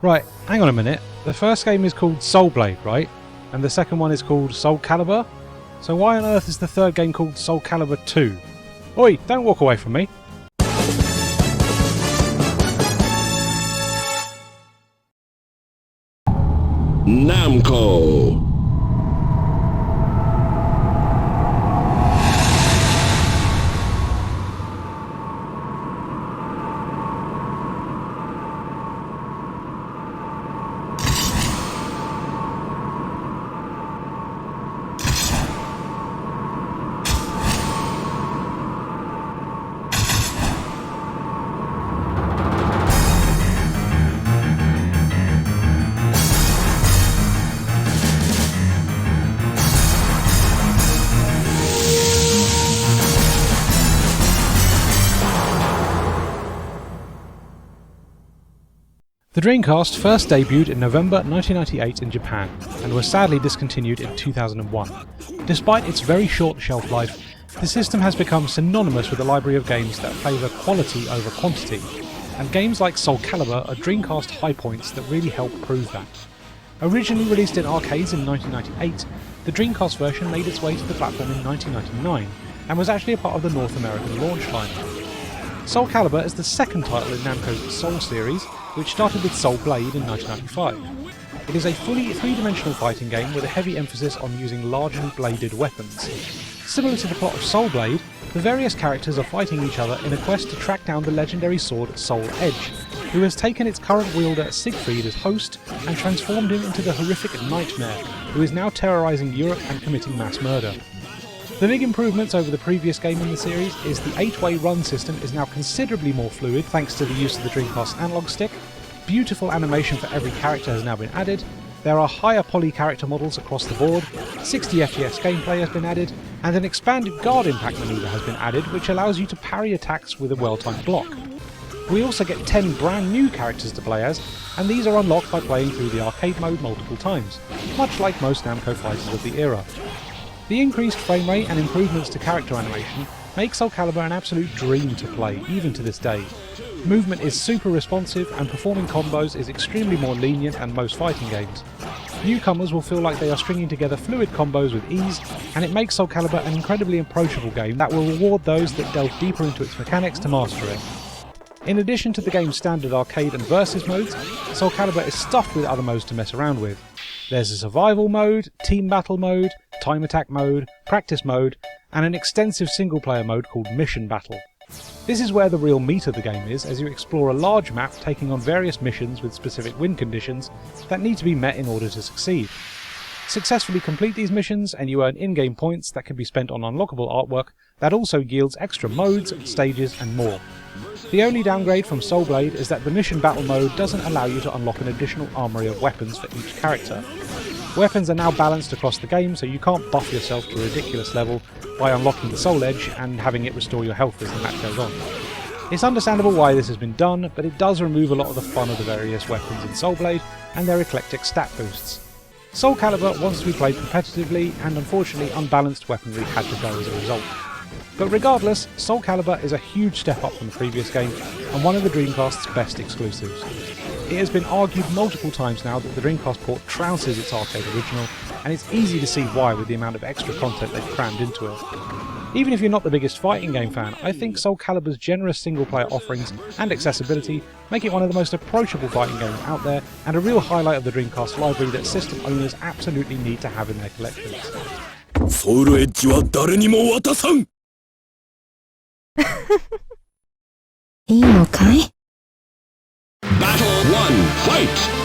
Right, hang on a minute. The first game is called Soul Blade, right? And the second one is called SoulCalibur? So why on earth is the third game called SoulCalibur 2? Oi, don't walk away from me. Namco. The Dreamcast first debuted in November 1998 in Japan, and was sadly discontinued in 2001. Despite its very short shelf life, the system has become synonymous with a library of games that favour quality over quantity, and games like SoulCalibur are Dreamcast high points that really help prove that. Originally released in arcades in 1998, the Dreamcast version made its way to the platform in 1999, and was actually a part of the North American launch lineup. SoulCalibur is the second title in Namco's Soul series, which started with Soul Blade in 1995. It is a fully three-dimensional fighting game with a heavy emphasis on using largely bladed weapons. Similar to the plot of Soul Blade, the various characters are fighting each other in a quest to track down the legendary sword Soul Edge, who has taken its current wielder Siegfried as host and transformed him into the horrific Nightmare, who is now terrorising Europe and committing mass murder. The big improvements over the previous game in the series is the 8-way run system is now considerably more fluid thanks to the use of the Dreamcast analog stick, beautiful animation for every character has now been added, there are higher poly character models across the board, 60 FPS gameplay has been added, and an expanded guard impact manoeuvre has been added which allows you to parry attacks with a well-timed block. We also get 10 brand new characters to play as, and these are unlocked by playing through the arcade mode multiple times, much like most Namco fighters of the era. The increased frame rate and improvements to character animation make SoulCalibur an absolute dream to play, even to this day. Movement is super responsive and performing combos is extremely more lenient than most fighting games. Newcomers will feel like they are stringing together fluid combos with ease, and it makes SoulCalibur an incredibly approachable game that will reward those that delve deeper into its mechanics to master it. In addition to the game's standard arcade and versus modes, SoulCalibur is stuffed with other modes to mess around with. There's a survival mode, team battle mode, time attack mode, practice mode, and an extensive single player mode called Mission Battle. This is where the real meat of the game is, as you explore a large map taking on various missions with specific win conditions that need to be met in order to succeed. Successfully complete these missions and you earn in-game points that can be spent on unlockable artwork that also yields extra modes, stages and more. The only downgrade from Soul Blade is that the Mission Battle mode doesn't allow you to unlock an additional armoury of weapons for each character. Weapons are now balanced across the game, so you can't buff yourself to a ridiculous level by unlocking the Soul Edge and having it restore your health as the match goes on. It's understandable why this has been done, but it does remove a lot of the fun of the various weapons in Soul Blade and their eclectic stat boosts. SoulCalibur wants to be played competitively, and unfortunately unbalanced weaponry had to go as a result. But regardless, SoulCalibur is a huge step up from the previous game, and one of the Dreamcast's best exclusives. It has been argued multiple times now that the Dreamcast port trounces its arcade original, and it's easy to see why with the amount of extra content they've crammed into it. Even if you're not the biggest fighting game fan, I think SoulCalibur's generous single-player offerings and accessibility make it one of the most approachable fighting games out there, and a real highlight of the Dreamcast library that system owners absolutely need to have in their collections. Soul Edge は誰にも渡さん。いいのかい? Battle 1 Fight!